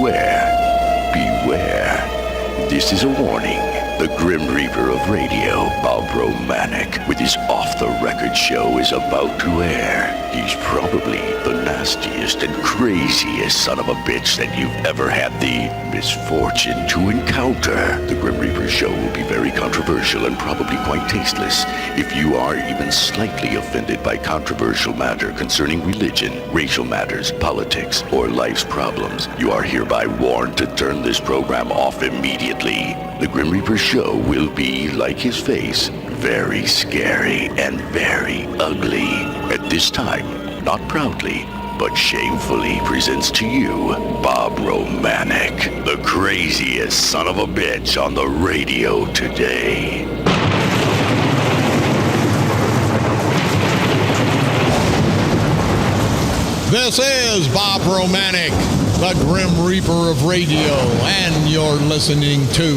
beware, beware. This is a warning. The Grim Reaper of Radio, Bob Romanik, with his off-the-record show is about to air. He's probably the nastiest and craziest son of a bitch that you've ever had the misfortune to encounter. The Grim Reaper show will be very controversial and probably quite tasteless. If you are even slightly offended by controversial matter concerning religion, racial matters, politics, or life's problems, you are hereby warned to turn this program off immediately. The Grim Reaper show will be, like his face, very scary and very ugly. At this time, not proudly, but shamefully presents to you Bob Romanik, the craziest son of a bitch on the radio today. This is Bob Romanik, the Grim Reaper of Radio, and you're listening to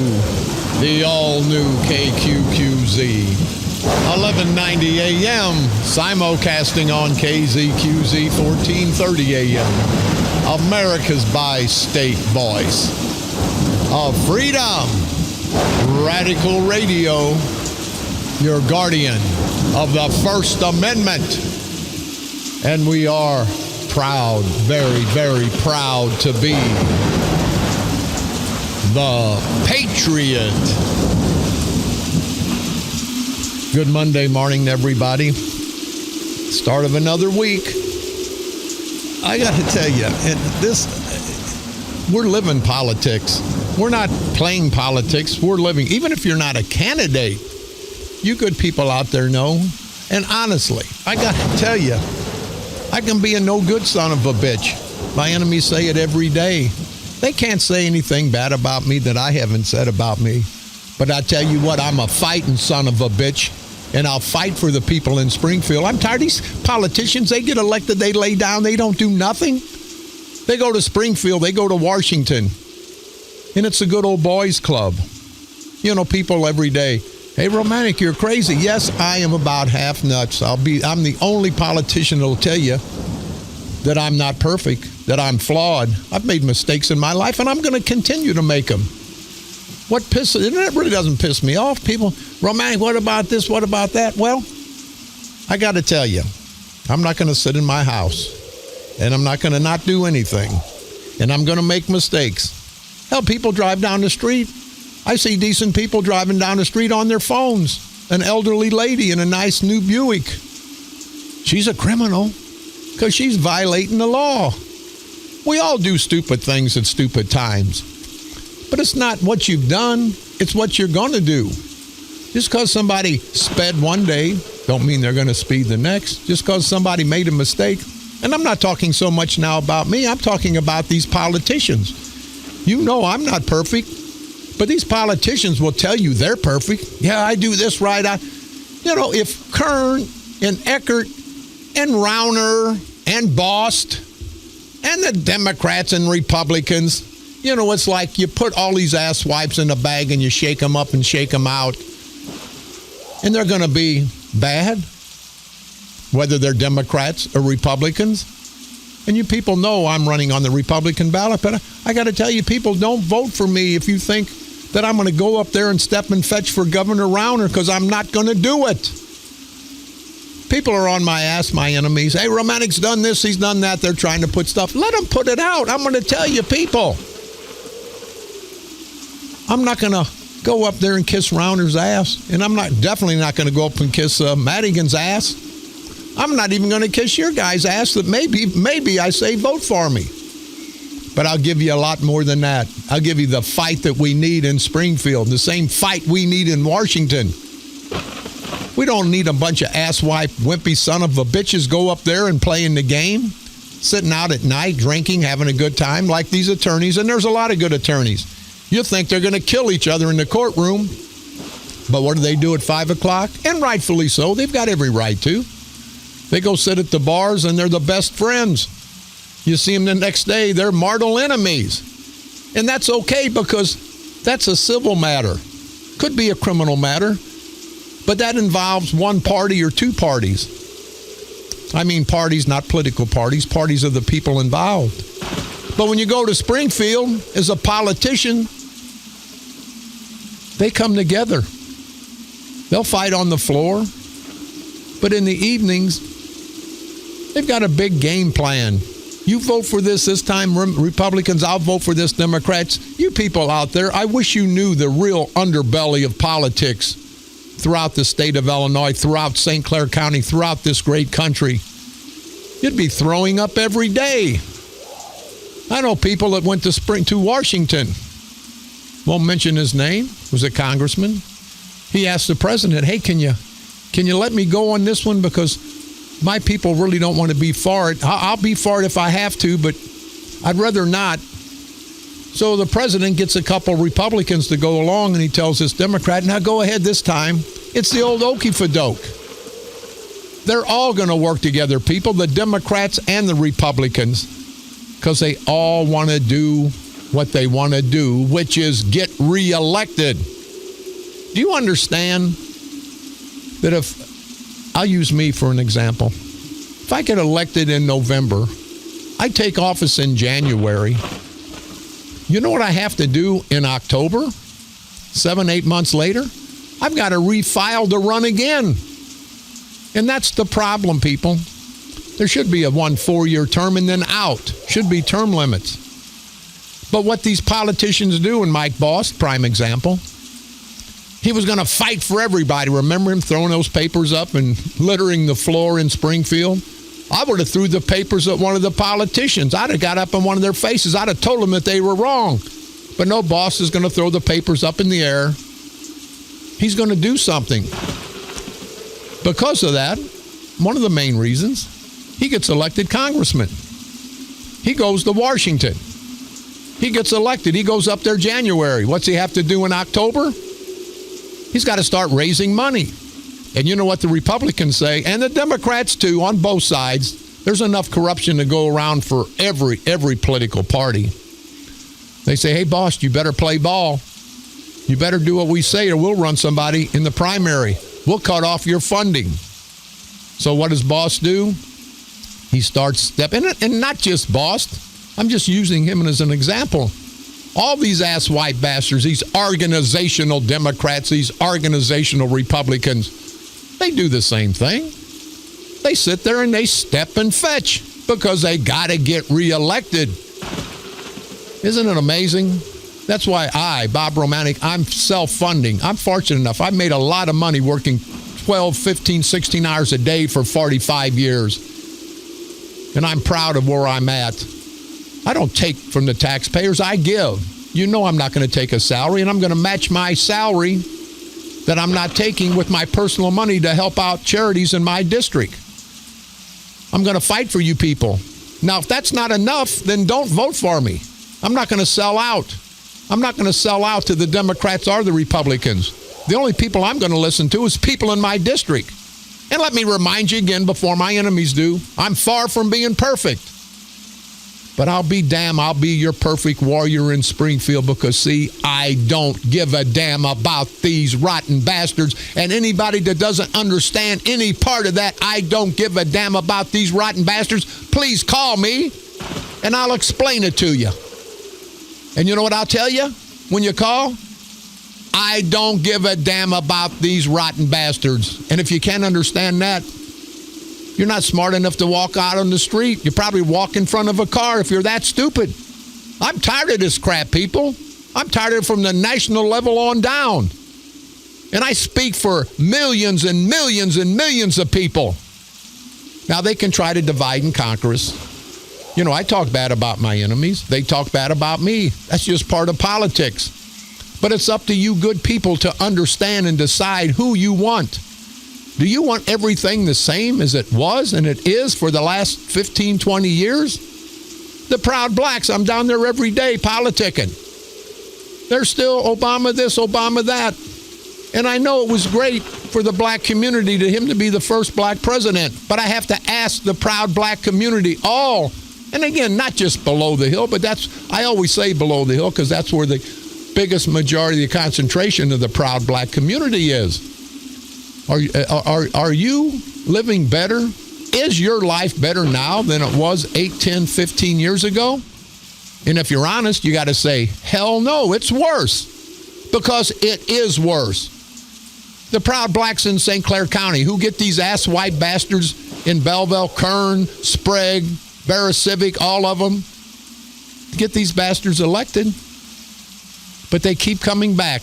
the all-new KQQZ. 1190 AM, simulcasting on KZQZ 1430 AM, America's bi-state voice of freedom, Radical Radio, your guardian of the First Amendment. And we are proud, very, very proud to be the Patriot. Good Monday morning, everybody. Start of another week. I got to tell you, we're living politics. We're not playing politics. We're living. Even if you're not a candidate, you good people out there know. And honestly, I got to tell you, I can be a no good son of a bitch. My enemies say it every day. They can't say anything bad about me that I haven't said about me. But I tell you what, I'm a fighting son of a bitch. And I'll fight for the people in Springfield. I'm tired of these politicians. They get elected, they lay down, they don't do nothing. They go to Springfield, they go to Washington. And it's a good old boys club. You know, people every day, hey, Romanik, you're crazy. Yes, I am about half nuts. I'm the only politician that'll tell you that I'm not perfect, that I'm flawed. I've made mistakes in my life, and I'm going to continue to make them. It really doesn't piss me off. People, Romanik, what about this? What about that? Well, I got to tell you, I'm not going to sit in my house, and I'm not going to not do anything, and I'm going to make mistakes. Hell, people drive down the street. I see decent people driving down the street on their phones. An elderly lady in a nice new Buick. She's a criminal because she's violating the law. We all do stupid things at stupid times. But it's not what you've done, it's what you're going to do. Just because somebody sped one day, don't mean they're going to speed the next. Just because somebody made a mistake. And I'm not talking so much now about me, I'm talking about these politicians. You know I'm not perfect, but these politicians will tell you they're perfect. Yeah, I do this right. If Kern and Eckert and Rauner and Bost and the Democrats and Republicans, it's like you put all these ass wipes in a bag and you shake them up and shake them out. And they're going to be bad, whether they're Democrats or Republicans. And you people know I'm running on the Republican ballot, but I got to tell you, people, don't vote for me if you think that I'm going to go up there and step and fetch for Governor Rauner, because I'm not going to do it. People are on my ass, my enemies. Hey, Romanik's done this, he's done that. They're trying to put stuff. Let them put it out. I'm going to tell you, people. I'm not going to go up there and kiss Rauner's ass. And I'm definitely not going to go up and kiss Madigan's ass. I'm not even going to kiss your guy's ass that maybe I say vote for me. But I'll give you a lot more than that. I'll give you the fight that we need in Springfield, the same fight we need in Washington. We don't need a bunch of asswipe, wimpy son of a bitches go up there and playing the game, sitting out at night, drinking, having a good time like these attorneys. And there's a lot of good attorneys. You think they're going to kill each other in the courtroom. But what do they do at 5 o'clock? And rightfully so. They've got every right to. They go sit at the bars and they're the best friends. You see them the next day, they're mortal enemies. And that's okay, because that's a civil matter. Could be a criminal matter, but that involves one party or two parties. I mean parties, not political parties, parties of the people involved. But when you go to Springfield as a politician, they come together. They'll fight on the floor. But in the evenings, they've got a big game plan. You vote for this time, Republicans, I'll vote for this, Democrats. You people out there, I wish you knew the real underbelly of politics throughout the state of Illinois, throughout St. Clair County, throughout this great country. You'd be throwing up every day. I know people that went to Washington. Won't mention his name. Was a congressman. He asked the president, hey, can you let me go on this one because my people really don't want to be for it. I'll be for it if I have to, but I'd rather not. So the president gets a couple Republicans to go along, and he tells this Democrat, now go ahead this time. It's the old okey-fa-doke. They're all going to work together, people, the Democrats and the Republicans, because they all want to do what they want to do, which is get reelected. Do you understand that if, I'll use me for an example, if I get elected in November, I take office in January, you know what I have to do in October? 7-8 months later? I've got to refile to run again. And that's the problem, people. There should be a 4-year term and then out. Should be term limits. But what these politicians do, and Mike Boss, prime example, he was going to fight for everybody. Remember him throwing those papers up and littering the floor in Springfield? I would have threw the papers at one of the politicians. I'd have got up in one of their faces. I'd have told them that they were wrong. But no, Boss is going to throw the papers up in the air. He's going to do something. Because of that, one of the main reasons, he gets elected congressman. He goes to Washington. He gets elected. He goes up there January. What's he have to do in October? He's got to start raising money. And you know what the Republicans say, and the Democrats too, on both sides, there's enough corruption to go around for every political party. They say, hey, boss, you better play ball. You better do what we say or we'll run somebody in the primary. We'll cut off your funding. So what does Boss do? He starts stepping, and not just Boss. I'm just using him as an example. All these ass white bastards, these organizational Democrats, these organizational Republicans, they do the same thing. They sit there and they step and fetch because they got to get reelected. Isn't it amazing? That's why I, Bob Romanik, I'm self-funding. I'm fortunate enough. I've made a lot of money working 12, 15, 16 hours a day for 45 years. And I'm proud of where I'm at. I don't take from the taxpayers. I give. You know I'm not going to take a salary, and I'm going to match my salary that I'm not taking with my personal money to help out charities in my district. I'm going to fight for you people. Now, if that's not enough, then don't vote for me. I'm not going to sell out. I'm not going to sell out to the Democrats or the Republicans. The only people I'm going to listen to is people in my district. And let me remind you again before my enemies do, I'm far from being perfect. But I'll be your perfect warrior in Springfield because, see, I don't give a damn about these rotten bastards. And anybody that doesn't understand any part of that, I don't give a damn about these rotten bastards, please call me and I'll explain it to you. And you know what I'll tell you when you call? I don't give a damn about these rotten bastards. And if you can't understand that, you're not smart enough to walk out on the street. You probably walk in front of a car if you're that stupid. I'm tired of this crap, people. I'm tired of it from the national level on down. And I speak for millions and millions and millions of people. Now, they can try to divide and conquer us. You know, I talk bad about my enemies. They talk bad about me. That's just part of politics. But it's up to you good people to understand and decide who you want. Do you want everything the same as it was and it is for the last 15, 20 years? The Proud Blacks, I'm down there every day politicking. They're still Obama this, Obama that. And I know it was great for the black community to him to be the first black president. But I have to ask the proud black community all, and again, not just below the hill, but I always say below the hill because that's where the biggest majority of the concentration of the proud black community is. Are you living better? Is your life better now than it was 8, 10, 15 years ago? And if you're honest, you got to say, hell no, it's worse. Because it is worse. The proud blacks in St. Clair County who get these ass-white bastards in Belleville, Kern, Sprague, Vera Civic, all of them, get these bastards elected. But they keep coming back.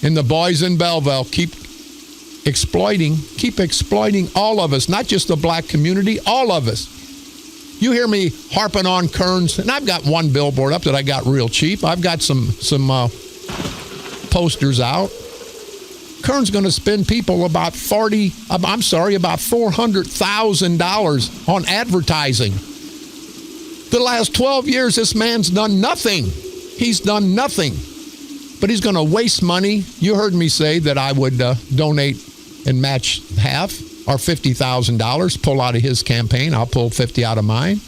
And the boys in Belleville keep exploiting all of us, not just the black community, all of us. You hear me harping on Kern's, and I've got one billboard up that I got real cheap. I've got some posters out. Kern's going to spend people about $400,000 on advertising. The last 12 years, this man's done nothing. He's done nothing. But he's going to waste money. You heard me say that I would donate and match half, or $50,000, pull out of his campaign. I'll pull 50 out of mine.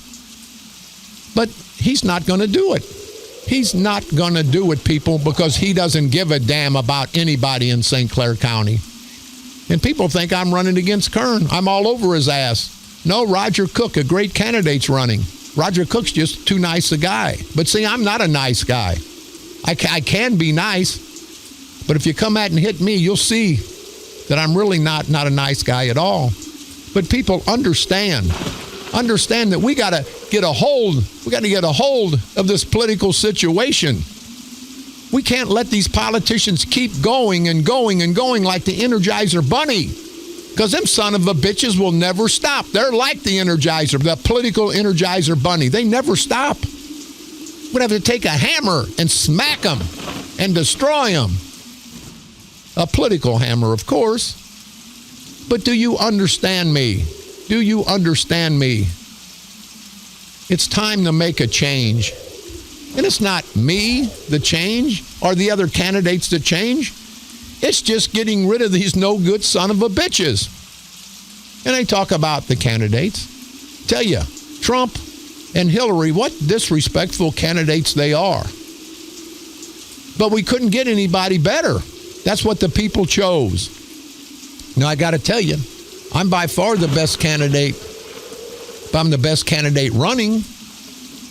But he's not going to do it. He's not going to do it, people, because he doesn't give a damn about anybody in St. Clair County. And people think I'm running against Kern. I'm all over his ass. No, Roger Cook, a great candidate's running. Roger Cook's just too nice a guy. But see, I'm not a nice guy. I can be nice, but if you come at and hit me, you'll see that I'm really not a nice guy at all. But people understand that we got to get a hold of this political situation. We can't let these politicians keep going and going and going like the Energizer Bunny, because them son of a bitches will never stop. They're like the Energizer, the political Energizer Bunny. They never stop. We'd have to take a hammer and smack them and destroy them. A political hammer, of course. But do you understand me? Do you understand me? It's time to make a change. And it's not me, the change, or the other candidates to change. It's just getting rid of these no good son of a bitches. And I talk about the candidates. Tell you, Trump and Hillary, what disrespectful candidates they are. But we couldn't get anybody better. That's what the people chose. Now, I got to tell you, I'm by far the best candidate. But I'm the best candidate running.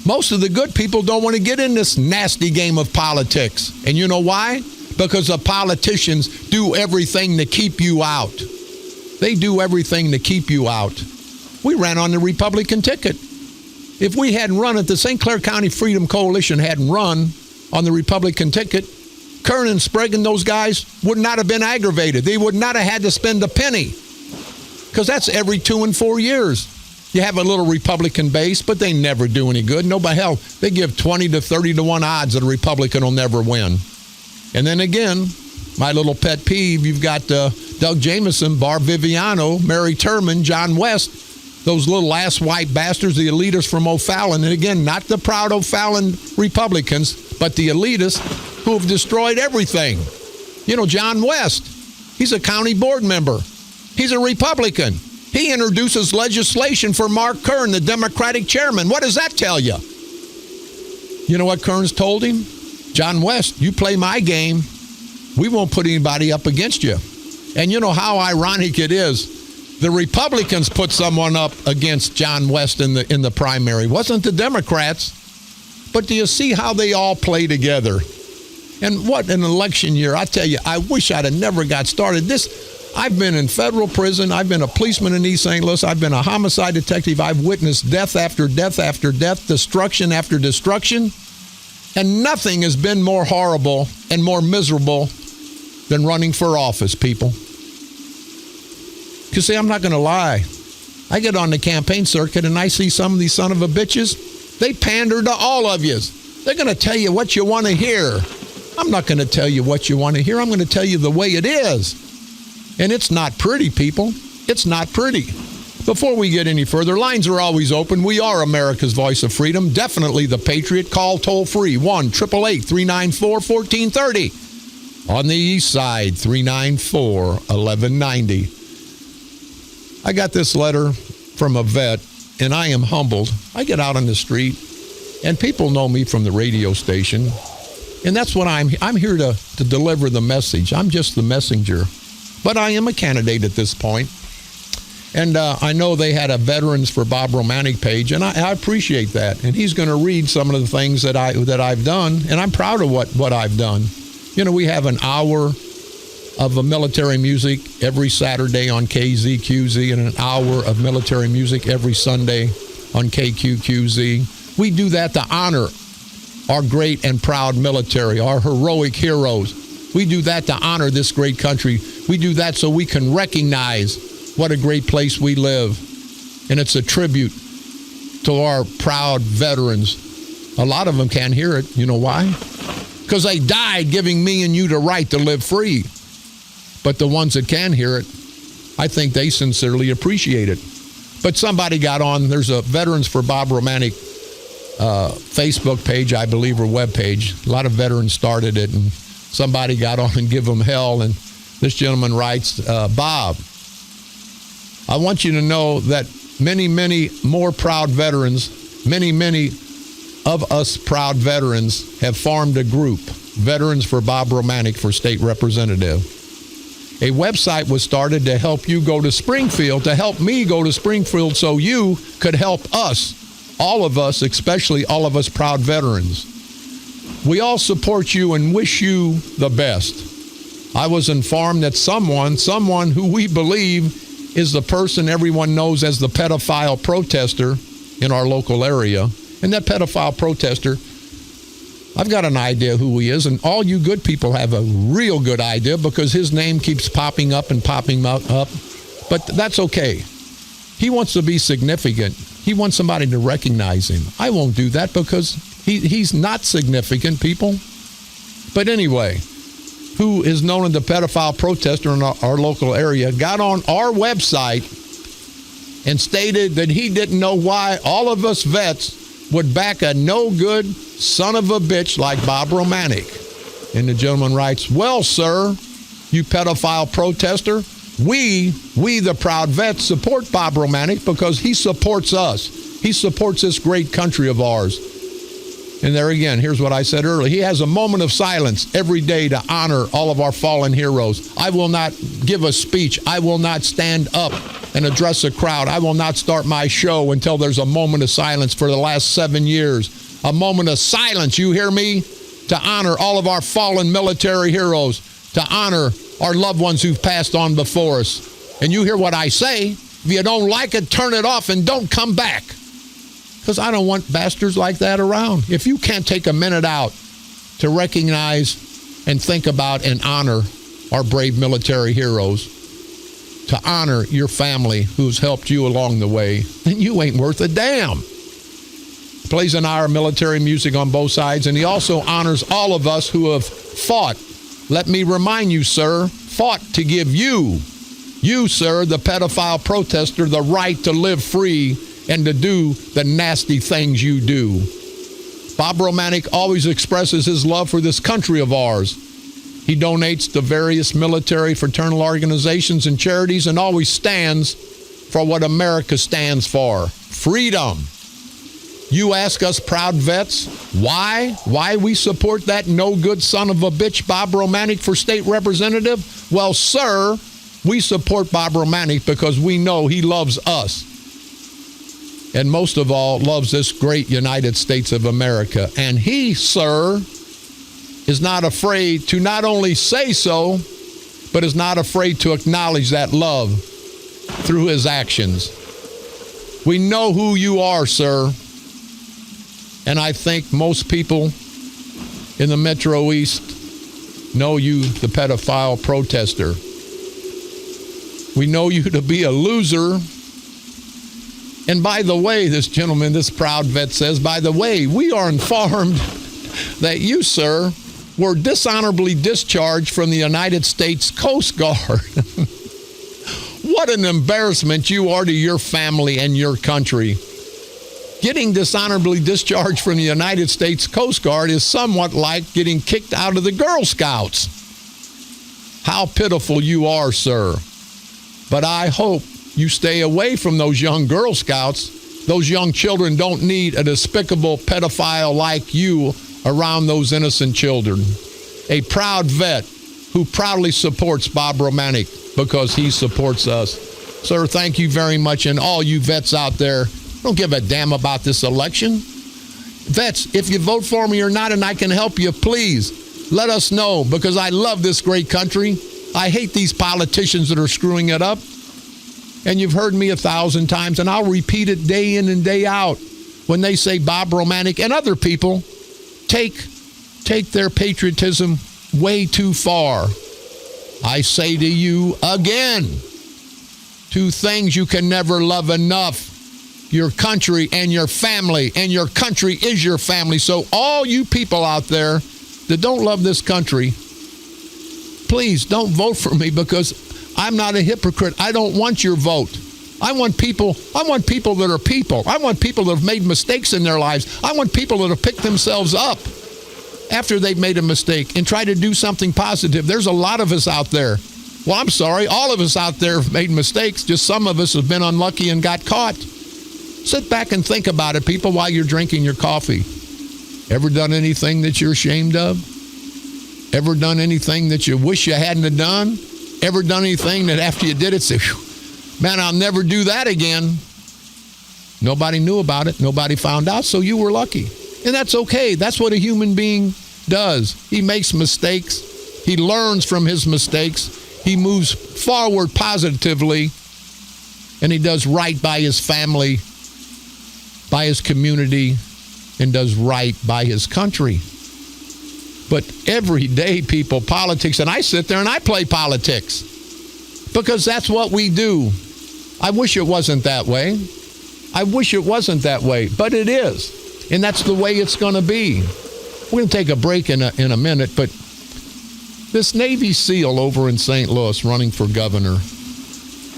Most of the good people don't want to get in this nasty game of politics. And you know why? Because the politicians do everything to keep you out. They do everything to keep you out. We ran on the Republican ticket. If we hadn't run it, the St. Clair County Freedom Coalition hadn't run on the Republican ticket, Kern and Sprague and those guys would not have been aggravated. They would not have had to spend a penny. Because that's every 2 and 4 years. You have a little Republican base, but they never do any good. No, by hell, they give 20 to 30 to 1 odds that a Republican will never win. And then again, my little pet peeve, you've got Doug Jamieson, Barb Viviano, Mary Turman, John West, those little ass-white bastards, the elitists from O'Fallon. And again, not the proud O'Fallon Republicans, but the elitists who have destroyed everything. You know, John West, he's a county board member. He's a Republican. He introduces legislation for Mark Kern, the Democratic chairman. What does that tell you? You know what Kern's told him? John West, you play my game, we won't put anybody up against you. And you know how ironic it is. The Republicans put someone up against John West in the primary. It wasn't the Democrats. But do you see how they all play together? And what an election year. I tell you, I wish I'd have never got started. I've been in federal prison. I've been a policeman in East St. Louis. I've been a homicide detective. I've witnessed death after death after death, destruction after destruction. And nothing has been more horrible and more miserable than running for office, people. Because see, I'm not going to lie. I get on the campaign circuit and I see some of these son of a bitches. They pander to all of you. They're going to tell you what you want to hear. I'm not going to tell you what you want to hear. I'm going to tell you the way it is. And it's not pretty, people. It's not pretty. Before we get any further, lines are always open. We are America's voice of freedom. Definitely the Patriot. Call toll free 1-888-394-1430. On the east side, 394-1190. I got this letter from a vet, and I am humbled. I get out on the street, and people know me from the radio station, and that's what I'm here to deliver the message. I'm just the messenger, but I am a candidate at this point. And I know they had a Veterans for Bob Romanik page, and I appreciate that. And he's going to read some of the things that I've done, and I'm proud of what I've done. You know, we have an hour of military music every Saturday on KZQZ and an hour of military music every Sunday on KQQZ. We do that to honor our great and proud military, our heroic heroes. We do that to honor this great country. We do that so we can recognize what a great place we live. And it's a tribute to our proud veterans. A lot of them can't hear it. You know why? Because they died giving me and you the right to live free. But the ones that can hear it, I think they sincerely appreciate it. But somebody got on, there's a Veterans for Bob Romanik Facebook page, I believe, or web page. A lot of veterans started it, and somebody got on and give them hell. And this gentleman writes, Bob, I want you to know that many, many more proud veterans, many of us proud veterans have formed a group, Veterans for Bob Romanik for State Representative. A website was started to help you go to Springfield, to help me go to Springfield so you could help us, all of us, especially all of us proud veterans. We all support you and wish you the best. I was informed that someone who we believe is the person everyone knows as the pedophile protester in our local area. And that pedophile protester, I've got an idea who he is, and all you good people have a real good idea because his name keeps popping up and popping up. But that's okay. He wants to be significant. He wants somebody to recognize him. I won't do that because he's not significant, people. But anyway, who is known as the pedophile protester in our local area, got on our website and stated that he didn't know why all of us vets would back a no-good son of a bitch like Bob Romanik. And the gentleman writes, well, sir, you pedophile protester, we the proud vets support Bob Romanik because he supports us. He supports this great country of ours. And there again, here's what I said earlier. He has a moment of silence every day to honor all of our fallen heroes. I will not give a speech. I will not stand up and address a crowd. I will not start my show until there's a moment of silence for the last 7 years. A moment of silence, you hear me? To honor all of our fallen military heroes. To honor our loved ones who've passed on before us. And you hear what I say. If you don't like it, turn it off and don't come back. Because I don't want bastards like that around. If you can't take a minute out to recognize and think about and honor our brave military heroes, to honor your family who's helped you along the way, then you ain't worth a damn. He plays an hour of military music on both sides, and he also honors all of us who have fought. Let me remind you, sir, fought to give you, sir, the pedophile protester, the right to live free and to do the nasty things you do. Bob Romanik always expresses his love for this country of ours. He donates to various military fraternal organizations and charities and always stands for what America stands for, freedom. You ask us proud vets why we support that no-good son of a bitch Bob Romanik for state representative? Well, sir, we support Bob Romanik because we know he loves us. And most of all, loves this great United States of America. And he, sir, is not afraid to not only say so, but is not afraid to acknowledge that love through his actions. We know who you are, sir. And I think most people in the Metro East know you, the pedophile protester. We know you to be a loser. And by the way, this gentleman, this proud vet says, by the way, we are informed that you, sir, were dishonorably discharged from the United States Coast Guard. What an embarrassment you are to your family and your country. Getting dishonorably discharged from the United States Coast Guard is somewhat like getting kicked out of the Girl Scouts. How pitiful you are, sir. But I hope you stay away from those young Girl Scouts. Those young children don't need a despicable pedophile like you around those innocent children. A proud vet who proudly supports Bob Romanik because he supports us. Sir, thank you very much. And all you vets out there, don't give a damn about this election. Vets, if you vote for me or not and I can help you, please let us know, because I love this great country. I hate these politicians that are screwing it up. And you've heard me 1,000 times, and I'll repeat it day in and day out when they say Bob Romanik and other people take their patriotism way too far. I say to you again, 2 things you can never love enough: your country and your family, and your country is your family. So all you people out there that don't love this country, please don't vote for me, because I'm not a hypocrite. I don't want your vote. I want people that are people. I want people that have made mistakes in their lives. I want people that have picked themselves up after they've made a mistake and try to do something positive. There's a lot of us out there. Well, I'm sorry, all of us out there have made mistakes. Just some of us have been unlucky and got caught. Sit back and think about it, people, while you're drinking your coffee. Ever done anything that you're ashamed of? Ever done anything that you wish you hadn't have done? Ever done anything that after you did it, say, man, I'll never do that again? Nobody knew about it. Nobody found out, so you were lucky. And that's okay. That's what a human being does. He makes mistakes. He learns from his mistakes. He moves forward positively, and he does right by his family, by his community, and does right by his country. But every day, people, politics, and I sit there and I play politics because that's what we do. I wish it wasn't that way. I wish it wasn't that way, but it is. And that's the way it's going to be. We're going to take a break in a minute, but this Navy SEAL over in St. Louis running for governor,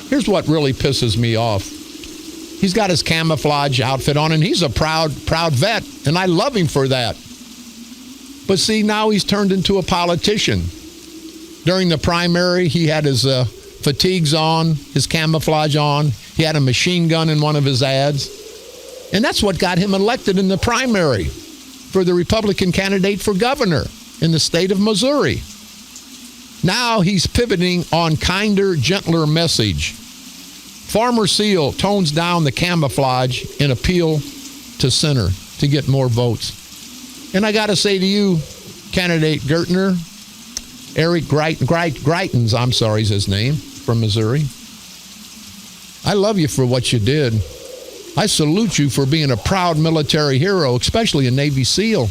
here's what really pisses me off. He's got his camouflage outfit on, and he's a proud vet, and I love him for that. But see, now he's turned into a politician. During the primary, he had his fatigues on, his camouflage on. He had a machine gun in one of his ads. And that's what got him elected in the primary for the Republican candidate for governor in the state of Missouri. Now he's pivoting on kinder, gentler message. Farmer SEAL tones down the camoufage and appeal to center to get more votes. And I got to say to you, candidate Gertner, Eric Greitens, I'm sorry is his name, from Missouri. I love you for what you did. I salute you for being a proud military hero, especially a Navy SEAL.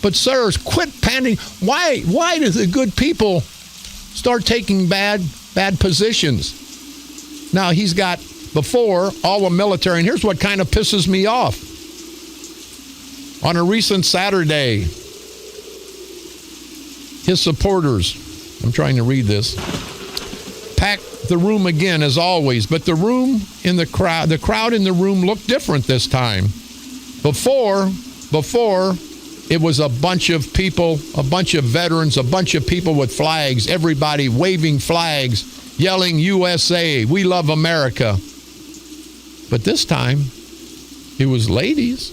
But sirs, quit pandering. Why do the good people start taking bad positions? Now, he's got before all the military, and here's what kind of pisses me off. On a recent Saturday, his supporters, I'm trying to read this, packed the room again as always, but the crowd in the room looked different this time. Before it was a bunch of people, a bunch of veterans, a bunch of people with flags, everybody waving flags, yelling USA, we love America. But this time, it was ladies,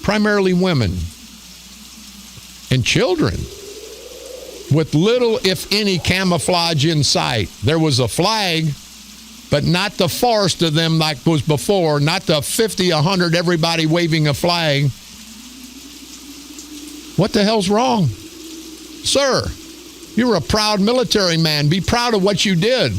primarily women, and children, with little, if any, camouflage in sight. There was a flag, but not the forest of them like was before, not the 50, 100, everybody waving a flag. What the hell's wrong? Sir, you're a proud military man. Be proud of what you did.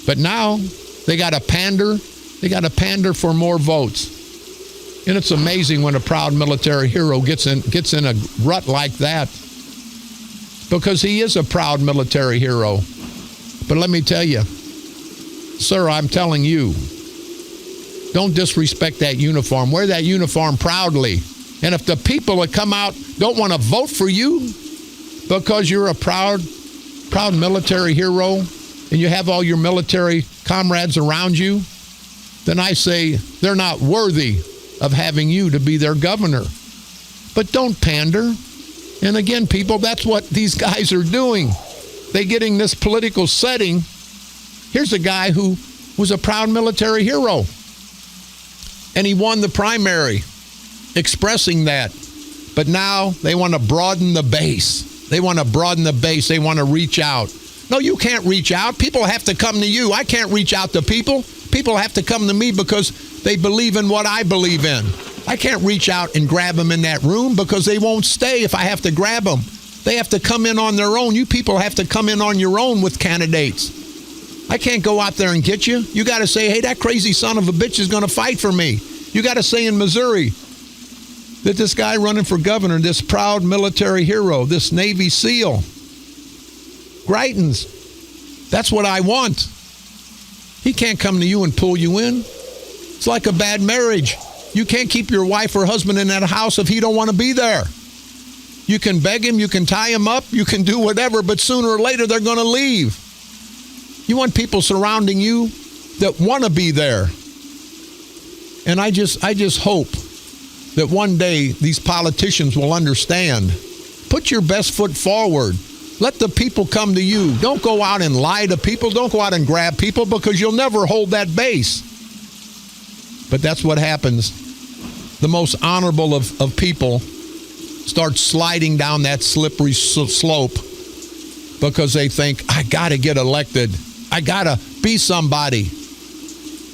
But now they got to pander. They got to pander for more votes. And it's amazing when a proud military hero gets in a rut like that, because he is a proud military hero. But let me tell you, sir, I'm telling you, don't disrespect that uniform. Wear that uniform proudly. And if the people that come out don't want to vote for you because you're a proud military hero and you have all your military comrades around you, then I say they're not worthy of having you to be their governor. But don't pander. And again, people, that's what these guys are doing. They're getting this political setting. Here's a guy who was a proud military hero, and he won the primary, expressing that. But now they want to broaden the base. They want to broaden the base. They want to reach out. No, you can't reach out. People have to come to you. I can't reach out to people. People have to come to me because they believe in what I believe in. I can't reach out and grab them in that room because they won't stay if I have to grab them. They have to come in on their own. You people have to come in on your own with candidates. I can't go out there and get you. You got to say, hey, that crazy son of a bitch is going to fight for me. You got to say in Missouri that this guy running for governor, this proud military hero, this Navy SEAL, Greitens, that's what I want. He can't come to you and pull you in. It's like a bad marriage. You can't keep your wife or husband in that house if he don't want to be there. You can beg him, you can tie him up, you can do whatever, but sooner or later they're going to leave. You want people surrounding you that want to be there. And I just hope that one day these politicians will understand. Put your best foot forward. Let the people come to you. Don't go out and lie to people. Don't go out and grab people because you'll never hold that base. But that's what happens. The most honorable of people start sliding down that slippery slope because they think, I got to get elected. I got to be somebody.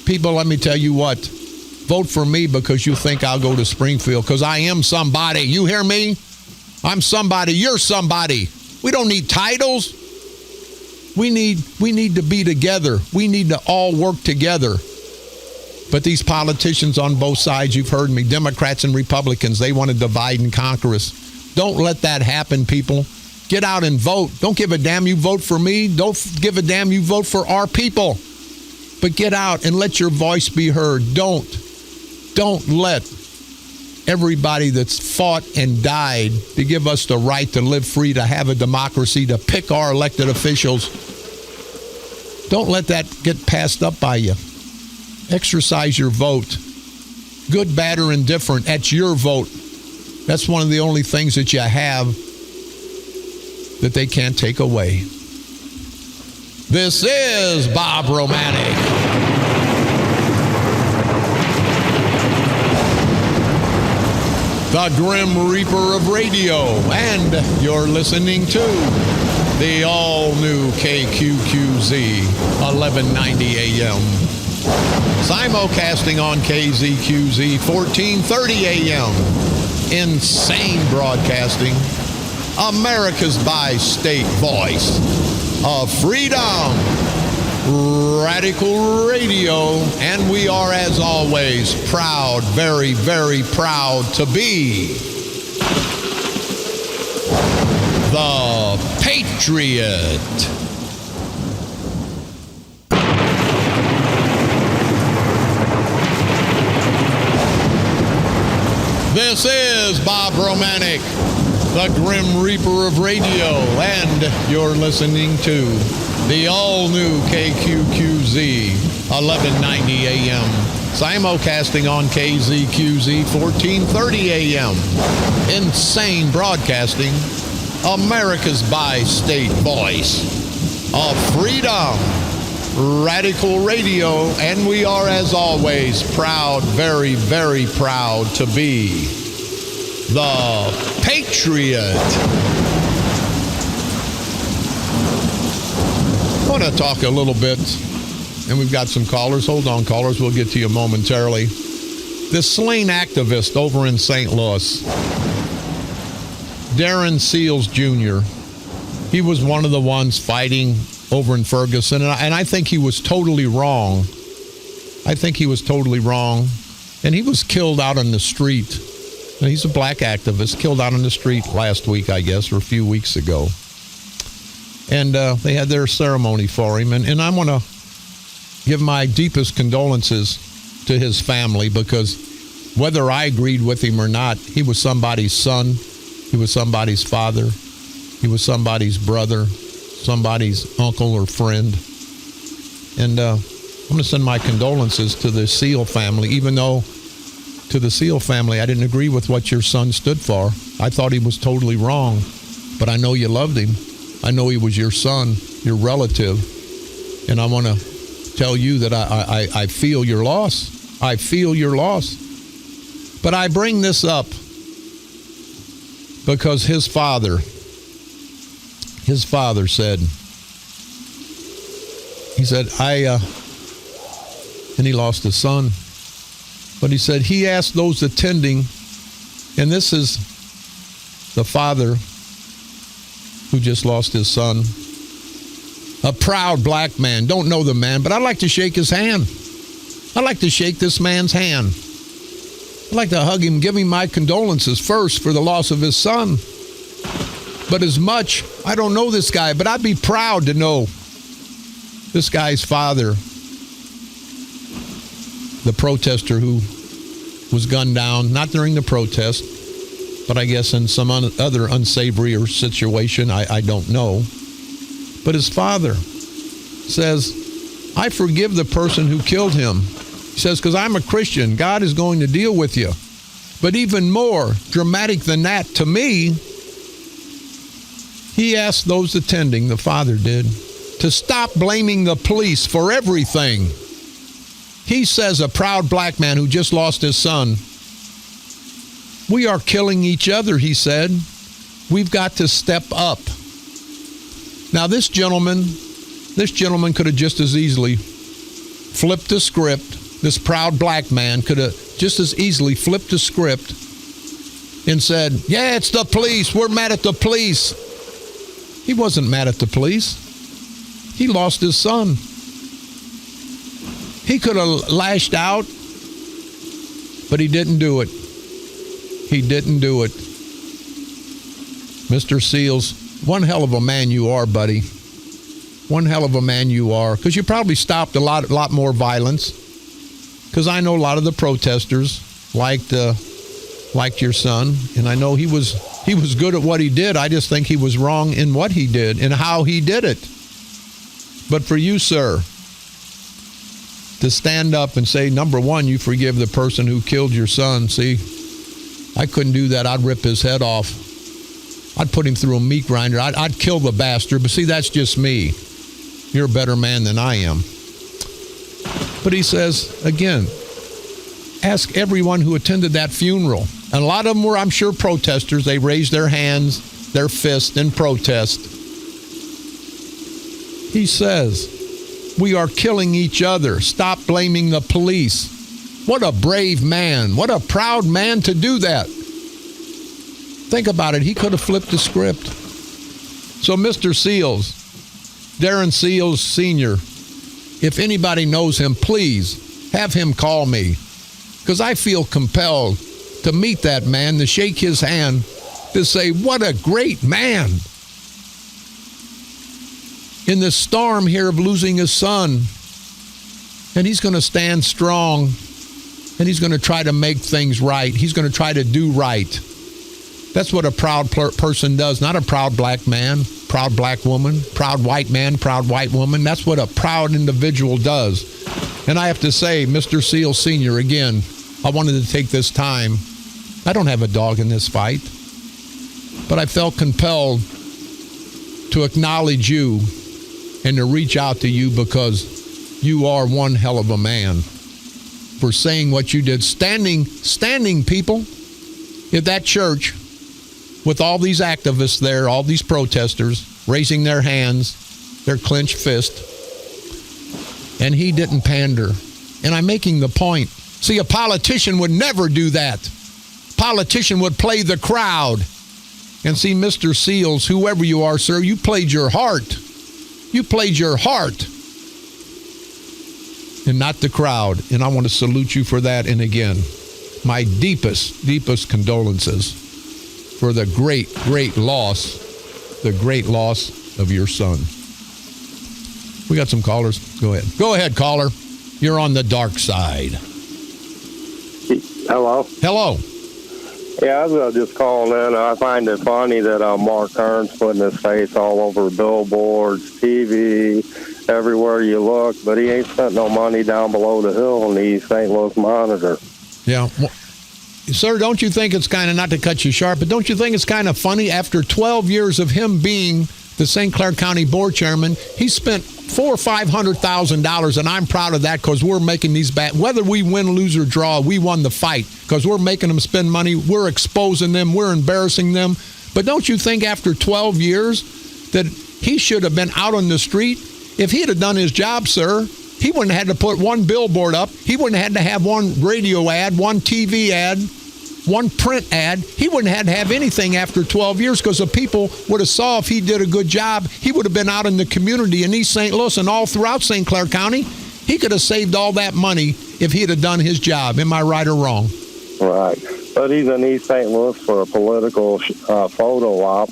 People, let me tell you what. Vote for me because you think I'll go to Springfield because I am somebody. You hear me? I'm somebody. You're somebody. We don't need titles. We need to be together. We need to all work together. But these politicians on both sides, you've heard me, Democrats and Republicans, they want to divide and conquer us. Don't let that happen, people. Get out and vote. Don't give a damn you vote for me. Don't give a damn you vote for our people. But get out and let your voice be heard. Don't let everybody that's fought and died to give us the right to live free, to have a democracy, to pick our elected officials. Don't let that get passed up by you. Exercise your vote. Good, bad, or indifferent, that's your vote. That's one of the only things that you have that they can't take away. This is Bob Romanik. The Grim Reaper of radio, and you're listening to the all-new KQQZ 1190 AM. Simulcasting on KZQZ 1430 AM. Insane broadcasting. America's bi-state voice of freedom. Radical Radio, and we are, as always, proud, very, very proud to be the Patriot. This is Bob Romanik, the Grim Reaper of radio, and you're listening to the all-new KQQZ 1190 AM, simulcasting on KZQZ 1430 AM. Insane broadcasting, America's bi-state voice of freedom. Radical Radio, and we are, as always, proud, very, very proud to be the Patriot. I want to talk a little bit, and we've got some callers. Hold on, callers. We'll get to you momentarily. This slain activist over in St. Louis, Darren Seals Jr., he was one of the ones fighting over in Ferguson, and I think he was totally wrong. I think he was totally wrong. And he was killed out on the street. And he's a black activist, killed out on the street last week, I guess, or a few weeks ago. And they had their ceremony for him. And I want to give my deepest condolences to his family, because whether I agreed with him or not, he was somebody's son. He was somebody's father. He was somebody's brother, somebody's uncle or friend. And I'm going to send my condolences to the Seal family, even though to the Seal family, I didn't agree with what your son stood for. I thought he was totally wrong, but I know you loved him. I know he was your son, your relative. And I want to tell you that I feel your loss. I feel your loss. But I bring this up because his father said, He said, and he lost his son. But he said he asked those attending, and this is the father who just lost his son. A proud black man. Don't know the man, but I'd like to shake his hand. I'd like to shake this man's hand. I'd like to hug him, give him my condolences first for the loss of his son. But as much, I don't know this guy, but I'd be proud to know this guy's father, the protester who was gunned down, not during the protest, but I guess in some other unsavory or situation, I don't know. But his father says, I forgive the person who killed him. He says, because I'm a Christian, God is going to deal with you. But even more dramatic than that, to me, he asked those attending, the father did, to stop blaming the police for everything. He says, a proud black man who just lost his son, we are killing each other, he said. We've got to step up. Now, this gentleman could have just as easily flipped the script. This proud black man could have just as easily flipped the script and said, yeah, it's the police. We're mad at the police. He wasn't mad at the police. He lost his son. He could have lashed out, but he didn't do it. He didn't do it. Mr. Seals, one hell of a man you are, buddy. One hell of a man you are. Because you probably stopped a lot more violence. Because I know a lot of the protesters liked your son. And I know he was good at what he did. I just think he was wrong in what he did and how he did it. But for you, sir, to stand up and say, number one, you forgive the person who killed your son. See, I couldn't do that. I'd rip his head off. I'd put him through a meat grinder. I'd kill the bastard. But see, that's just me. You're a better man than I am. But he says, again, ask everyone who attended that funeral. And a lot of them were, I'm sure, protesters. They raised their hands, their fists in protest. He says, we are killing each other. Stop blaming the police. What a brave man. What a proud man to do that. Think about it. He could have flipped the script. So, Mr. Seals, Darren Seals Sr., if anybody knows him, please have him call me. Because I feel compelled to meet that man, to shake his hand, to say, what a great man. In the storm here of losing his son. And he's going to stand strong. And he's going to try to make things right. He's going to try to do right. That's what a proud person does, not a proud black man, proud black woman, proud white man, proud white woman. That's what a proud individual does. And I have to say, Mr. Seals Sr., again, I wanted to take this time. I don't have a dog in this fight, but I felt compelled to acknowledge you and to reach out to you because you are one hell of a man for saying what you did. Standing people at that church with all these activists there, all these protesters, raising their hands, their clenched fist, and he didn't pander. And I'm making the point. See, a politician would never do that. Politician would play the crowd. And see, Mr. Seals, whoever you are, sir, you played your heart. You played your heart. And not the crowd. And I want to salute you for that. And again, my deepest, deepest condolences for the great loss of your son. We got some callers. Go ahead. Go ahead, caller. You're on the dark side. Hello? Hello. Yeah, I was just calling in. I find it funny that Mark Kern's putting his face all over billboards, TV, everywhere you look, but he ain't spent no money down below the hill in the St. Louis Monitor. Yeah. Well, sir, don't you think it's kind of, not to cut you sharp, but don't you think it's kind of funny after 12 years of him being the St. Clair County Board Chairman, he spent $400,000 or $500,000, and I'm proud of that because we're making these bad. Whether we win, lose, or draw, we won the fight because we're making them spend money. We're exposing them. We're embarrassing them. But don't you think after 12 years that he should have been out on the street If he'd have done his job, sir, he wouldn't have had to put one billboard up. He wouldn't have had to have one radio ad, one TV ad, one print ad. He wouldn't have had to have anything after 12 years because the people would have saw if he did a good job. He would have been out in the community in East St. Louis and all throughout St. Clair County. He could have saved all that money if he'd have done his job. Am I right or wrong? Right. But he's in East St. Louis for a political photo op.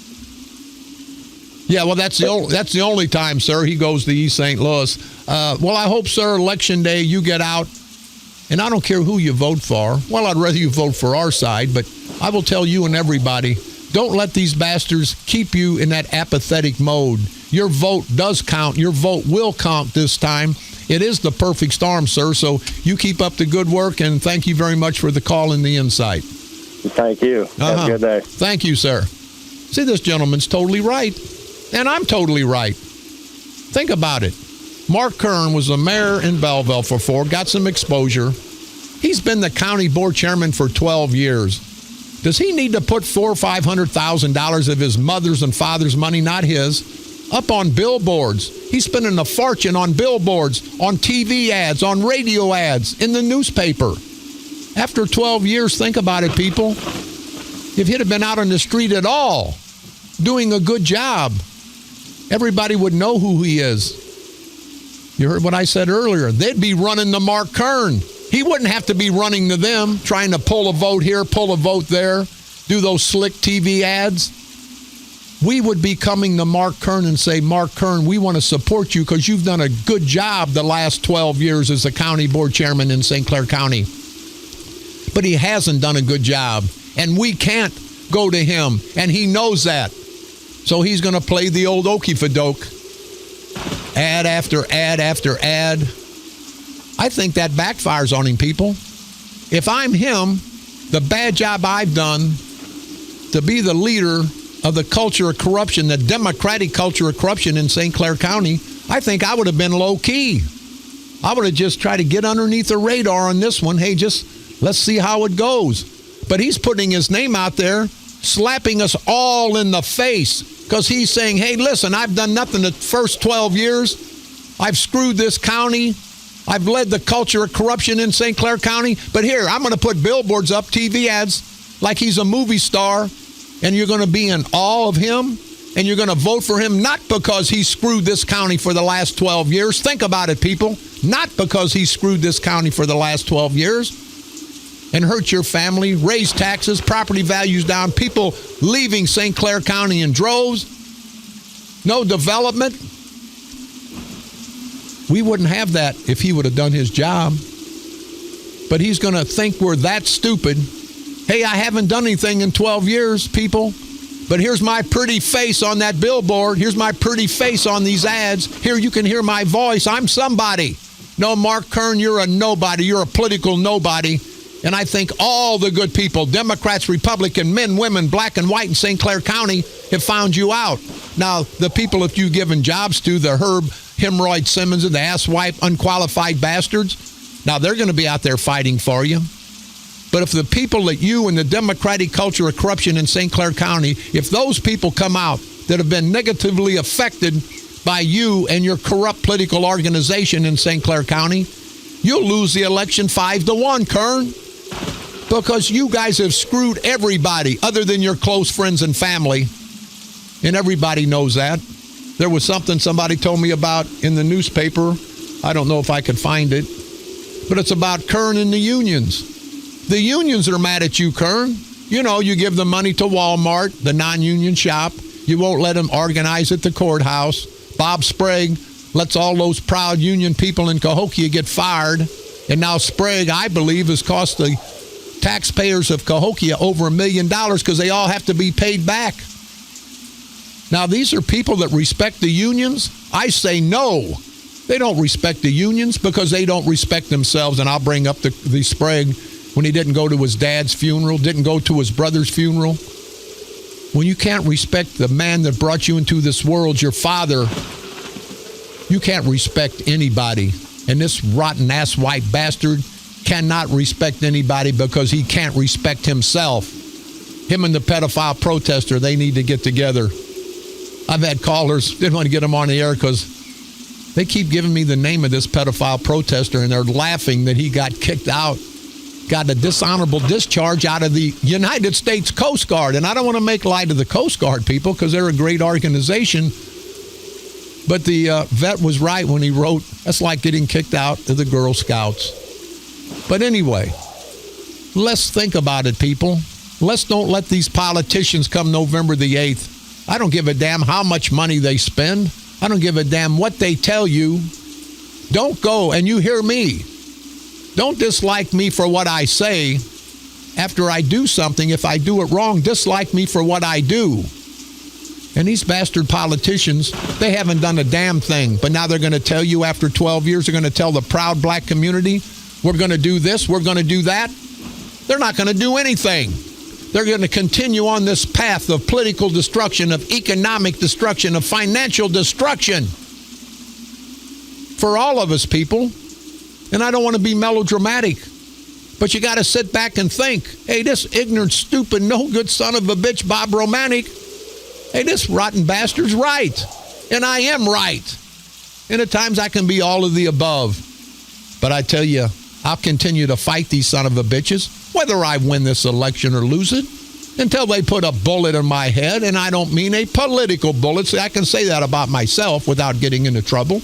Yeah, well, that's the only time, sir, he goes to East St. Louis. Well, I hope, sir, Election Day you get out, and I don't care who you vote for. Well, I'd rather you vote for our side, but I will tell you and everybody, don't let these bastards keep you in that apathetic mode. Your vote does count. Your vote will count this time. It is the perfect storm, sir, so you keep up the good work, and thank you very much for the call and the insight. Thank you. Have a good day. Thank you, sir. See, this gentleman's totally right, and I'm totally right. Think about it. Mark Kern was the mayor in Belleville for 4, got some exposure. He's been the county board chairman for 12 years. Does he need to put $400,000 or $500,000 of his mother's and father's money, not his, up on billboards? He's spending a fortune on billboards, on TV ads, on radio ads, in the newspaper. After 12 years, think about it, people. If he'd have been out on the street at all, doing a good job, everybody would know who he is. You heard what I said earlier. They'd be running to Mark Kern. He wouldn't have to be running to them, trying to pull a vote here, pull a vote there, do those slick TV ads. We would be coming to Mark Kern and say, Mark Kern, we want to support you because you've done a good job the last 12 years as the county board chairman in St. Clair County. But he hasn't done a good job, and we can't go to him, and he knows that. So he's going to play the old okey-fa-doke. Ad after ad after ad. I think that backfires on him, people. If I'm him, the bad job I've done to be the leader of the culture of corruption, the democratic culture of corruption in St. Clair County, I think I would have been low-key. I would have just tried to get underneath the radar on this one. Hey, just let's see how it goes. But he's putting his name out there, slapping us all in the face. Because he's saying, hey, listen, I've done nothing the first 12 years. I've screwed this county. I've led the culture of corruption in St. Clair County. But here, I'm going to put billboards up, TV ads, like he's a movie star. And you're going to be in awe of him. And you're going to vote for him, not because he screwed this county for the last 12 years. Think about it, people. Not because he screwed this county for the last 12 years. And hurt your family, raise taxes, property values down, people leaving St. Clair County in droves, no development. We wouldn't have that if he would have done his job. But he's going to think we're that stupid. Hey, I haven't done anything in 12 years, people. But here's my pretty face on that billboard. Here's my pretty face on these ads. Here you can hear my voice. I'm somebody. No, Mark Kern, you're a nobody. You're a political nobody. And I think all the good people, Democrats, Republican, men, women, black and white in St. Clair County have found you out. Now, the people that you've given jobs to, the Herb Hemorrhoid Simmons and the asswipe unqualified bastards, now they're going to be out there fighting for you. But if the people that you and the democratic culture of corruption in St. Clair County, if those people come out that have been negatively affected by you and your corrupt political organization in St. Clair County, you'll lose the election 5-1, Kern. Because you guys have screwed everybody other than your close friends and family. And everybody knows that. There was something somebody told me about in the newspaper. I don't know if I could find it. But it's about Kern and the unions. The unions are mad at you, Kern. You know, you give them money to Walmart, the non-union shop. You won't let them organize at the courthouse. Bob Sprague lets all those proud union people in Cahokia get fired. And now Sprague, I believe, has cost the taxpayers of Cahokia over $1 million because they all have to be paid back. Now, these are people that respect the unions. I say no. They don't respect the unions because they don't respect themselves. And I'll bring up the Sprague when he didn't go to his dad's funeral, didn't go to his brother's funeral. When you can't respect the man that brought you into this world, your father, you can't respect anybody. And this rotten ass white bastard cannot respect anybody because he can't respect himself. Him and the pedophile protester, they need to get together. I've had callers, didn't want to get them on the air because They keep giving me the name of this pedophile protester, and they're laughing that he got kicked out, got a dishonorable discharge out of the United States Coast Guard. And I don't want to make light of the Coast Guard people because they're a great organization. But the vet was right when he wrote, that's like getting kicked out of the Girl Scouts. But anyway, let's think about it, people. Let's don't let these politicians come November the 8th. I don't give a damn how much money they spend. I don't give a damn what they tell you. Don't go, and you hear me. Don't dislike me for what I say after I do something. If I do it wrong, dislike me for what I do. And these bastard politicians, they haven't done a damn thing. But now they're going to tell you after 12 years, they're going to tell the proud black community, we're going to do this, we're going to do that. They're not going to do anything. They're going to continue on this path of political destruction, of economic destruction, of financial destruction for all of us, people. And I don't want to be melodramatic, but you got to sit back and think, hey, this ignorant, stupid, no good son of a bitch, Bob Romanik, hey, this rotten bastard's right. And I am right. And at times I can be all of the above. But I tell you, I'll continue to fight these son of a bitches, whether I win this election or lose it, until they put a bullet in my head. And I don't mean a political bullet. See, I can say that about myself without getting into trouble.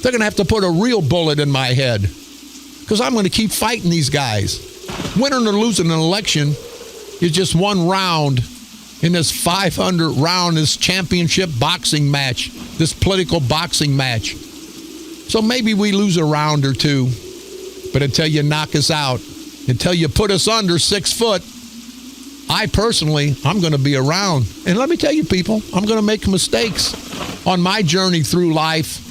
They're going to have to put a real bullet in my head because I'm going to keep fighting these guys. Winning or losing an election is just one round in this 500 round, this championship boxing match, this political boxing match. So maybe we lose a round or two, but until you knock us out, until you put us under 6 foot, I personally, I'm going to be around. And let me tell you, people, I'm going to make mistakes on my journey through life.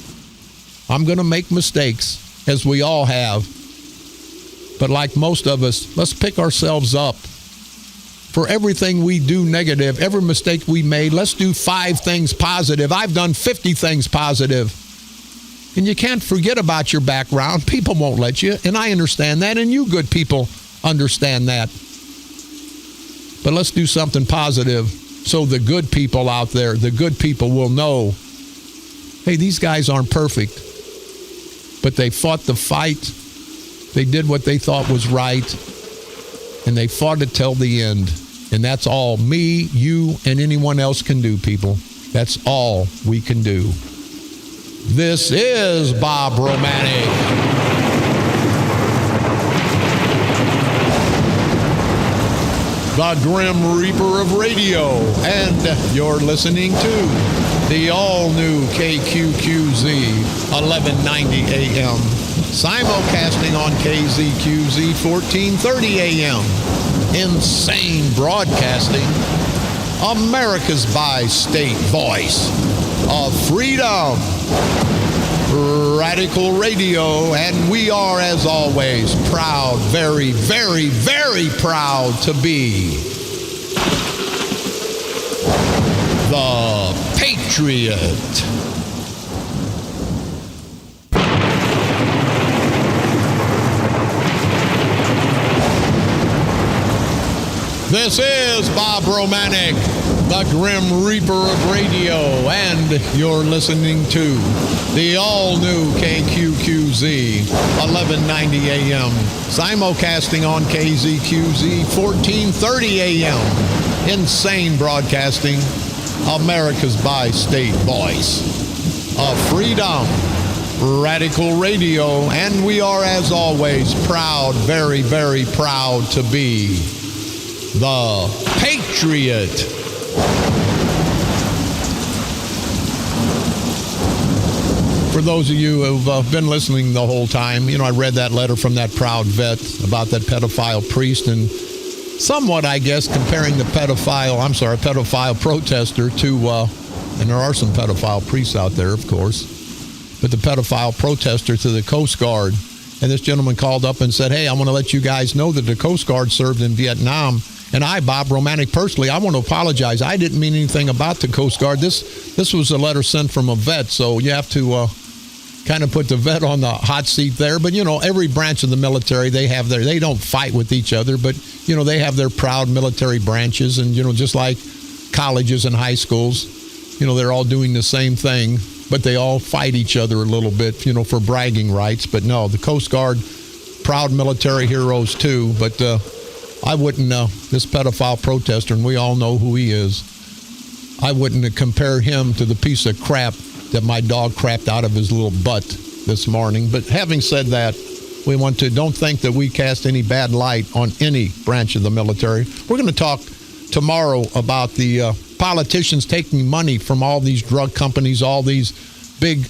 I'm going to make mistakes, as we all have. But like most of us, let's pick ourselves up. For everything we do negative, every mistake we made, let's do 5 things positive. I've done 50 things positive. And you can't forget about your background. People won't let you, and I understand that, and you good people understand that. But let's do something positive so the good people out there, the good people will know, hey, these guys aren't perfect, but they fought the fight. They did what they thought was right, and they fought it till the end. And that's all me, you, and anyone else can do, people. That's all we can do. This is Bob Romanik. The Grim Reaper of radio, and you're listening to the all-new KQQZ 1190 AM, simulcasting on KZQZ 1430 AM, insane broadcasting, America's bi-state voice of freedom, Radical Radio, and we are, as always, proud, very, very, very proud to be the Patriot. This is Bob Romanik, the Grim Reaper of radio, and you're listening to the all-new KQQZ 1190 AM, simulcasting on KZQZ 1430 AM, insane broadcasting, America's bi-state voice of freedom, Radical Radio, and we are, as always, proud, very, very proud to be the Patriot. For those of you who've been listening the whole time, you know, I read that letter from that proud vet about that pedophile priest, and somewhat, I guess, comparing the pedophile protester to, and there are some pedophile priests out there, of course, but the pedophile protester to the Coast Guard. And this gentleman called up and said, hey, I want to let you guys know that the Coast Guard served in Vietnam. And I, Bob Romanik, personally, I want to apologize. I didn't mean anything about the Coast Guard. This was a letter sent from a vet, so you have to kind of put the vet on the hot seat there. But, you know, every branch of the military, they don't fight with each other, but, you know, they have their proud military branches. And, you know, just like colleges and high schools, you know, they're all doing the same thing. but they all fight each other a little bit, for bragging rights. But no, the Coast Guard, proud military heroes too. But I wouldn't, this pedophile protester, and we all know who he is, I wouldn't compare him to the piece of crap that my dog crapped out of his little butt this morning. But having said that, we don't think that we cast any bad light on any branch of the military. We're going to talk tomorrow about the politicians taking money from all these drug companies, all these big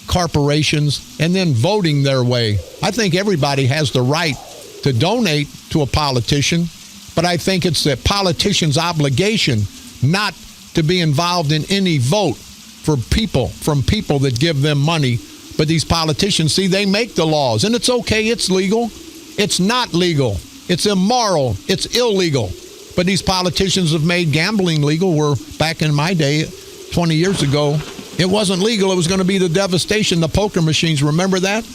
corporations, and then voting their way. I think everybody has the right to donate to a politician, but I think it's the politician's obligation not to be involved in any vote from people that give them money. But these politicians, see, they make the laws, and it's okay, it's legal. It's not legal. It's immoral. It's illegal. But these politicians have made gambling legal, where back in my day, 20 years ago, it wasn't legal. It was going to be the devastation, the poker machines. Remember that?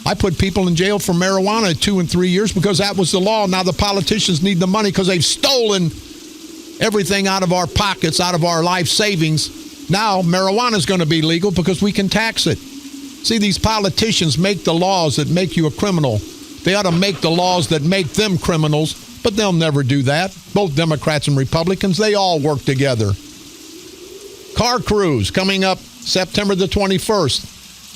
I put people in jail for marijuana 2 and 3 years because that was the law. Now the politicians need the money because they've stolen everything out of our pockets, out of our life savings. Now marijuana is going to be legal because we can tax it. See, these politicians make the laws that make you a criminal. They ought to make the laws that make them criminals, but they'll never do that. Both Democrats and Republicans, they all work together. Car Cruise coming up September the 21st.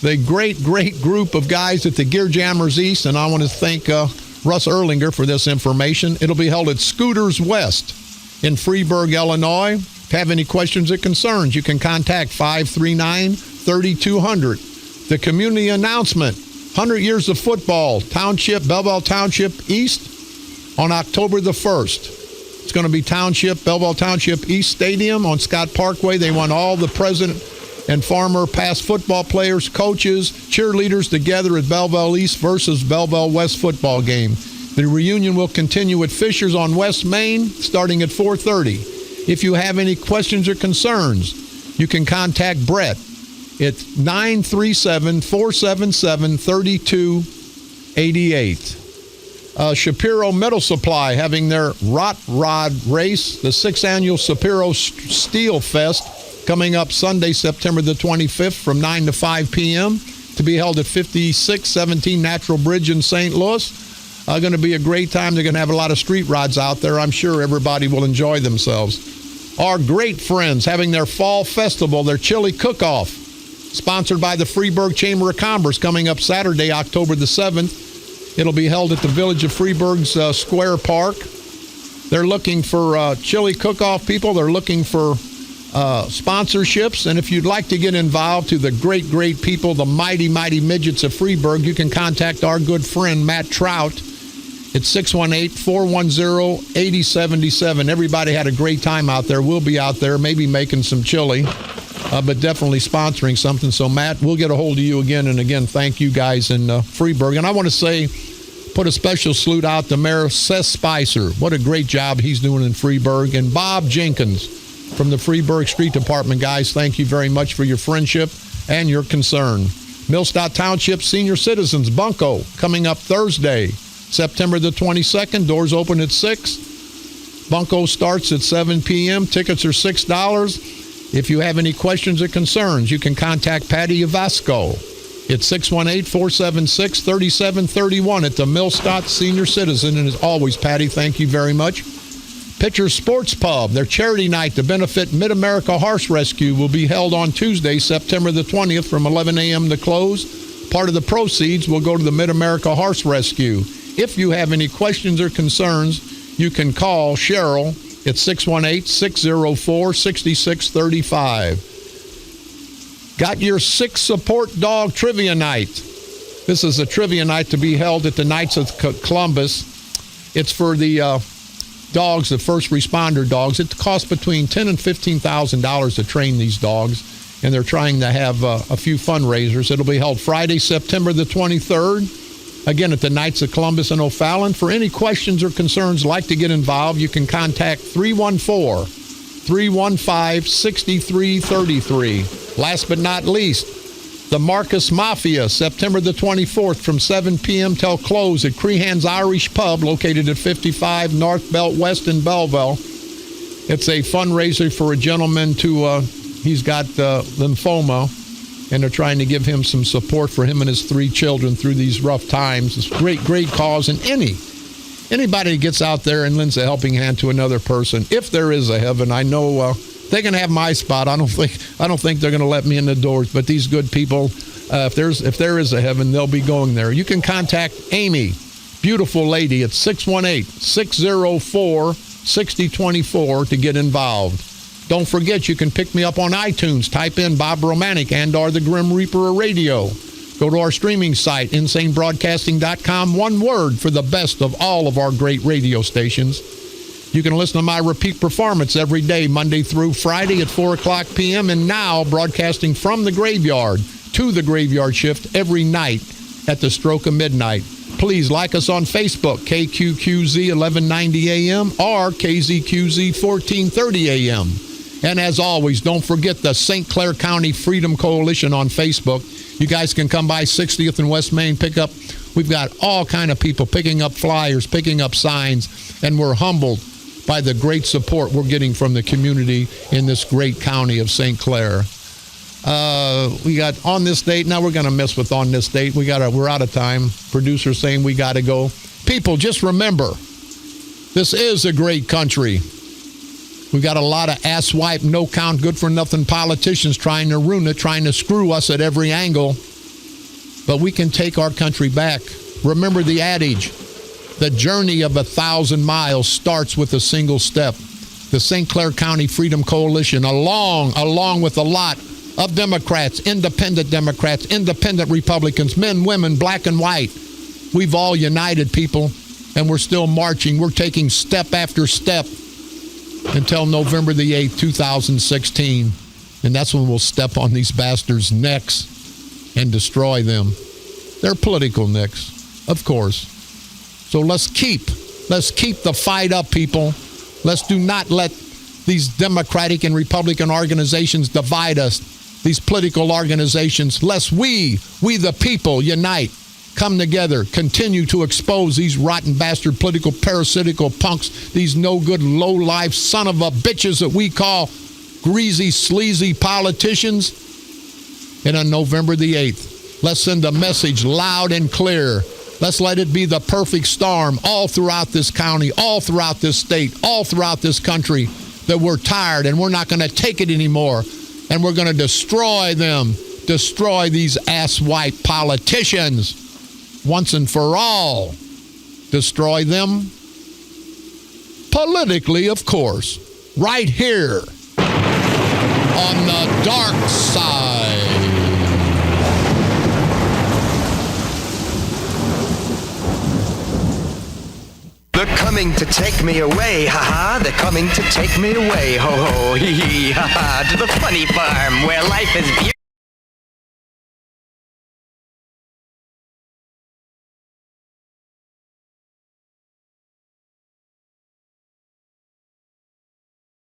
The great group of guys at the Gear Jammers East, and I want to thank Russ Erlinger for this information. It'll be held at Scooters West in Freeburg, Illinois. If you have any questions or concerns, you can contact 539-3200. The community announcement, 100 years of football, Belleville Township East on October the 1st. It's going to be Belleville Township East Stadium on Scott Parkway. They want all the present and former past football players, coaches, cheerleaders together at Belleville East versus Belleville West football game. The reunion will continue at Fisher's on West Main starting at 4:30. If you have any questions or concerns, you can contact Brett. It's 937-477-3288. Shapiro Metal Supply having their Rot Rod Race, the 6th annual Shapiro Steel Fest, coming up Sunday, September the 25th from 9 to 5 p.m. to be held at 5617 Natural Bridge in St. Louis. Going to be a great time. They're going to have a lot of street rods out there. I'm sure everybody will enjoy themselves. Our great friends having their fall festival, their chili cook-off, sponsored by the Freeburg Chamber of Commerce, coming up Saturday, October the 7th. It'll be held at the Village of Freeburg's Square Park. They're looking for chili cook-off people. They're looking for sponsorships. And if you'd like to get involved to the great people, the mighty midgets of Freeburg, you can contact our good friend Matt Trout at 618-410-8077. Everybody had a great time out there. We'll be out there, maybe making some chili, but definitely sponsoring something. So, Matt, we'll get a hold of you again. And again, thank you guys in Freeburg. And I want to say, put a special salute out to Mayor Seth Spicer. What a great job he's doing in Freeburg. And Bob Jenkins from the Freeburg Street Department. Guys, thank you very much for your friendship and your concern. Millstadt Township Senior Citizens Bunko coming up Thursday, September the 22nd. Doors open at 6. Bunko starts at 7 p.m. Tickets are $6. If you have any questions or concerns, you can contact Patty Yavasco at 618-476-3731 at the Millstadt Senior Citizen. And as always, Patty, thank you very much. Pitcher Sports Pub, their charity night to benefit Mid-America Horse Rescue, will be held on Tuesday, September the 20th from 11 a.m. to close. Part of the proceeds will go to the Mid-America Horse Rescue. If you have any questions or concerns, you can call Cheryl at 618-604-6635. Got your Sick Support Dog Trivia Night. This is a trivia night to be held at the Knights of Columbus. It's for the dogs, the first responder dogs. It costs between $10,000 and $15,000 to train these dogs, and they're trying to have a few fundraisers. It'll be held Friday, September the 23rd, again at the Knights of Columbus in O'Fallon. For any questions or concerns, like to get involved, you can contact 314-315-6333. Last but not least, the Marcus Mafia, September the 24th from 7 p.m. till close at Crehan's Irish Pub, located at 55 North Belt West in Belleville. It's a fundraiser for a gentleman he's got lymphoma, and they're trying to give him some support for him and his 3 children through these rough times. It's a great cause, and anybody that gets out there and lends a helping hand to another person, if there is a heaven, I know they can have my spot. I don't think they're going to let me in the doors, but these good people, if there is a heaven, they'll be going there. You can contact Amy, beautiful lady, at 618-604-6024 to get involved. Don't forget, you can pick me up on iTunes. Type in Bob Romanik and/or the Grim Reaper of Radio. Go to our streaming site, insanebroadcasting.com. One word for the best of all of our great radio stations. You can listen to my repeat performance every day, Monday through Friday at 4 o'clock p.m. And now broadcasting from the graveyard to the graveyard shift every night at the stroke of midnight. Please like us on Facebook, KQQZ 1190 AM or KZQZ 1430 AM. And as always, don't forget the St. Clair County Freedom Coalition on Facebook. You guys can come by 60th and West Main, pick up. We've got all kind of people picking up flyers, picking up signs, and we're humbled by the great support we're getting from the community in this great county of St. Clair. We got on this date. Now we're going to miss with on this date. We're out of time. Producer saying we got to go. People, just remember, this is a great country. We got a lot of asswipe, no-count, good-for-nothing politicians trying to ruin it, trying to screw us at every angle. But we can take our country back. Remember the adage, the journey of 1,000 miles starts with a single step. The St. Clair County Freedom Coalition, along with a lot of Democrats, independent Republicans, men, women, black and white. We've all united, people, and we're still marching. We're taking step after step until November the 8th, 2016. And that's when we'll step on these bastards' necks and destroy them. They're political necks, of course. So let's keep the fight up, people. Let's do not let these Democratic and Republican organizations divide us, these political organizations. Lest we the people, unite, come together, continue to expose these rotten bastard political parasitical punks, these no-good, low-life son of a bitches that we call greasy, sleazy politicians. And on November the 8th, let's send a message loud and clear. Let's let it be the perfect storm all throughout this county, all throughout this state, all throughout this country, that we're tired and we're not going to take it anymore. And we're going to destroy them, destroy these asswipe politicians once and for all. Destroy them politically, of course, right here on the dark side. They're coming to take me away, ha-ha. They're coming to take me away, ho-ho, hee-hee, ha-ha. To the funny farm where life is beautiful.